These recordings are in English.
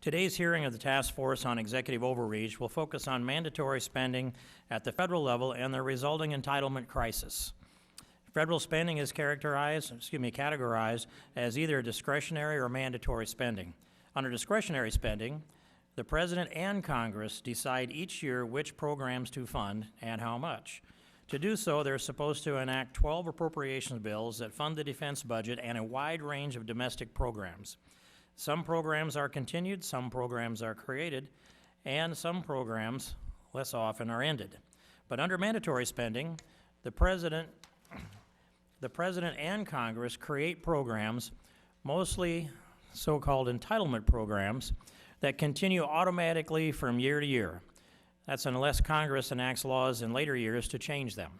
Today's hearing of the Task Force on Executive Overreach will focus on mandatory spending at the federal level and the resulting entitlement crisis. Federal spending is categorized as either discretionary or mandatory spending. Under discretionary spending, the President and Congress decide each year which programs to fund and how much. To do so, they're supposed to enact 12 appropriations bills that fund the defense budget and a wide range of domestic programs. Some programs are continued, some programs are created, and some programs, less often, are ended. But under mandatory spending, the President and Congress create programs, mostly so-called entitlement programs, that continue automatically from year to year. That's unless Congress enacts laws in later years to change them.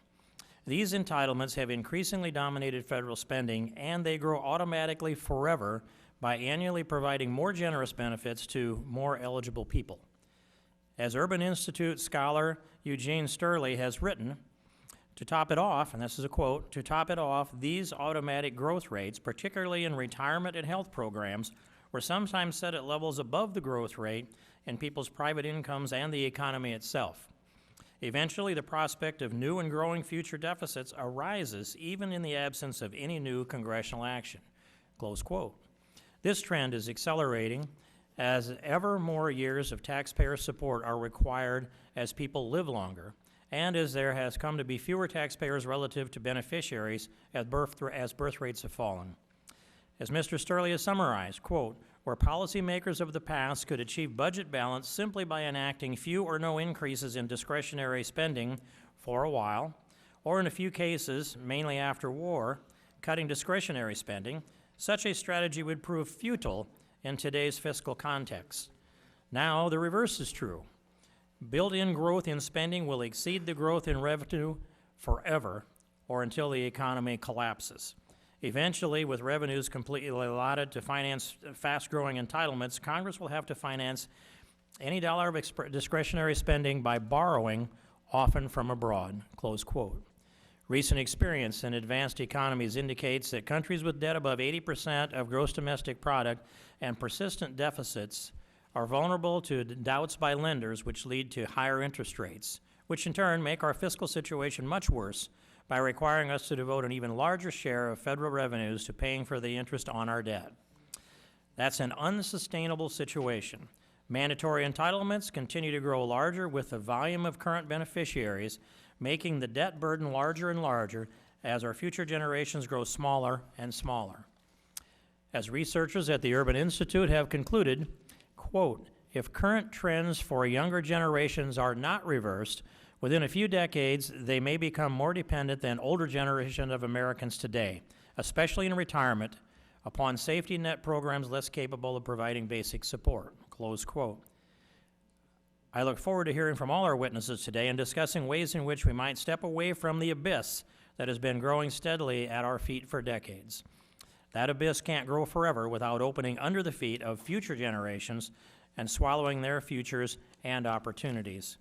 These entitlements have increasingly dominated federal spending, and they grow automatically forever by annually providing more generous benefits to more eligible people. As Urban Institute scholar Eugene Sterling has written, to top it off, and this is a quote, to top it off, these automatic growth rates, particularly in retirement and health programs, were sometimes set at levels above the growth rate in people's private incomes and the economy itself. Eventually, the prospect of new and growing future deficits arises even in the absence of any new congressional action, close quote. This trend is accelerating as ever more years of taxpayer support are required as people live longer, and as there has come to be fewer taxpayers relative to beneficiaries as birth rates have fallen. As Mr. Sterling has summarized, quote, where policymakers of the past could achieve budget balance simply by enacting few or no increases in discretionary spending for a while, or in a few cases, mainly after war, cutting discretionary spending, such a strategy would prove futile in today's fiscal context. Now, the reverse is true. Built-in growth in spending will exceed the growth in revenue forever or until the economy collapses. Eventually, with revenues completely allotted to finance fast-growing entitlements, Congress will have to finance any dollar of discretionary spending by borrowing, often from abroad, close quote. Recent experience in advanced economies indicates that countries with debt above 80% of gross domestic product and persistent deficits are vulnerable to doubts by lenders, which lead to higher interest rates, which in turn make our fiscal situation much worse by requiring us to devote an even larger share of federal revenues to paying for the interest on our debt. That's an unsustainable situation. Mandatory entitlements continue to grow larger with the volume of current beneficiaries, making the debt burden larger and larger as our future generations grow smaller and smaller. As researchers at the Urban Institute have concluded, quote, if current trends for younger generations are not reversed, within a few decades, they may become more dependent than older generations of Americans today, especially in retirement, upon safety net programs less capable of providing basic support, close quote. I look forward to hearing from all our witnesses today and discussing ways in which we might step away from the abyss that has been growing steadily at our feet for decades. That abyss can't grow forever without opening under the feet of future generations and swallowing their futures and opportunities.